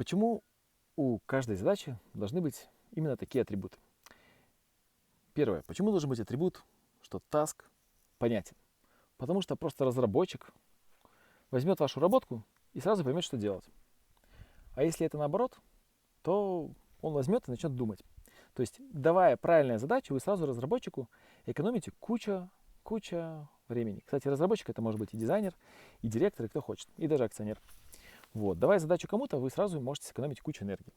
Почему у каждой задачи должны быть именно такие атрибуты? Первое. Почему должен быть атрибут, что task понятен? Потому что просто разработчик возьмет вашу работку и сразу поймет, что делать. А если это наоборот, то он возьмет и начнет думать. То есть, давая правильную задачу, вы сразу разработчику экономите куча времени. Кстати, разработчик это может быть и дизайнер, и директор, и кто хочет, и даже акционер. Вот. Давая задачу кому-то, вы сразу можете сэкономить кучу энергии.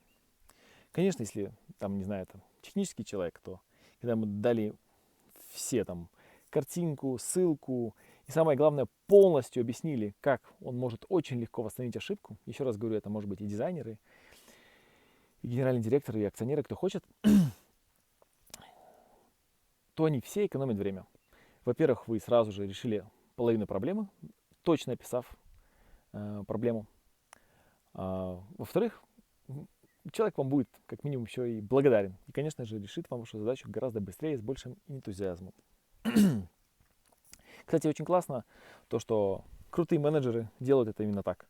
Конечно, если, там, не знаю, там, технический человек, то когда мы дали все там картинку, ссылку и самое главное полностью объяснили, как он может очень легко восстановить ошибку. Еще раз говорю, это может быть и дизайнеры, и генеральный директор, и акционеры, кто хочет, то они все экономят время. Во-первых, вы сразу же решили половину проблемы, точно описав проблему. Во-вторых, человек вам будет как минимум еще и благодарен. И, конечно же, решит вам вашу задачу гораздо быстрее, с большим энтузиазмом. Кстати, очень классно то, что крутые менеджеры делают это именно так.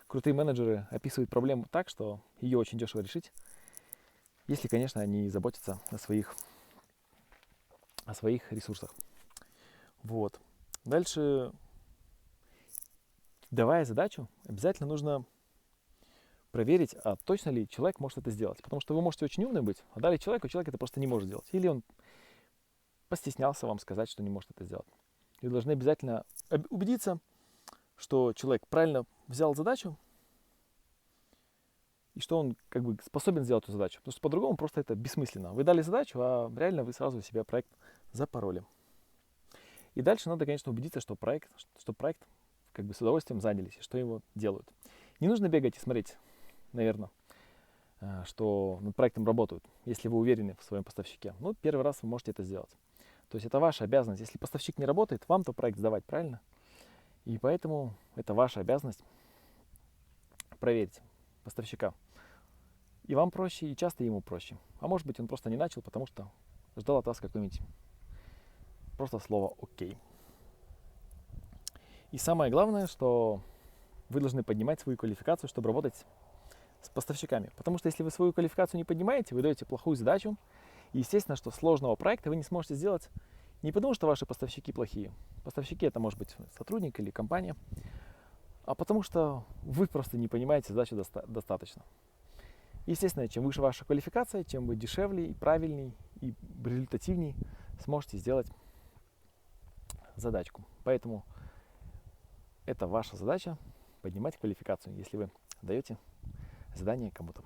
Крутые менеджеры описывают проблему так, что ее очень дешево решить, если, конечно, они заботятся о своих ресурсах. Вот. Дальше, давая задачу, обязательно нужно проверить, а точно ли человек может это сделать. Потому что вы можете очень умным быть, а дали человек это просто не может сделать. Или он постеснялся вам сказать, что не может это сделать. И вы должны обязательно убедиться, что человек правильно взял задачу, и что он как бы способен сделать эту задачу. Потому что по-другому просто это бессмысленно. Вы дали задачу, а реально вы сразу себя проект запороли. И дальше надо, конечно, убедиться, что проект как бы с удовольствием занялись, и что его делают. Не нужно бегать и смотреть, наверное, что над проектом работают, если вы уверены в своем поставщике. Ну, первый раз вы можете это сделать. То есть это ваша обязанность. Если поставщик не работает, вам-то проект сдавать, правильно? И поэтому это ваша обязанность проверить поставщика. И вам проще, и часто ему проще. А может быть, он просто не начал, потому что ждал от вас какое-нибудь просто слово «окей». И самое главное, что вы должны поднимать свою квалификацию, чтобы работать с поставщиками. Потому что если вы свою квалификацию не поднимаете, вы даете плохую задачу. И естественно, что сложного проекта вы не сможете сделать не потому, что ваши поставщики плохие. Поставщики это может быть сотрудник или компания. А потому что вы просто не понимаете задачу достаточно. Естественно, чем выше ваша квалификация, тем вы дешевле, и правильней, и результативней сможете сделать задачку. Поэтому это ваша задача поднимать квалификацию, если вы даете задание кому-то.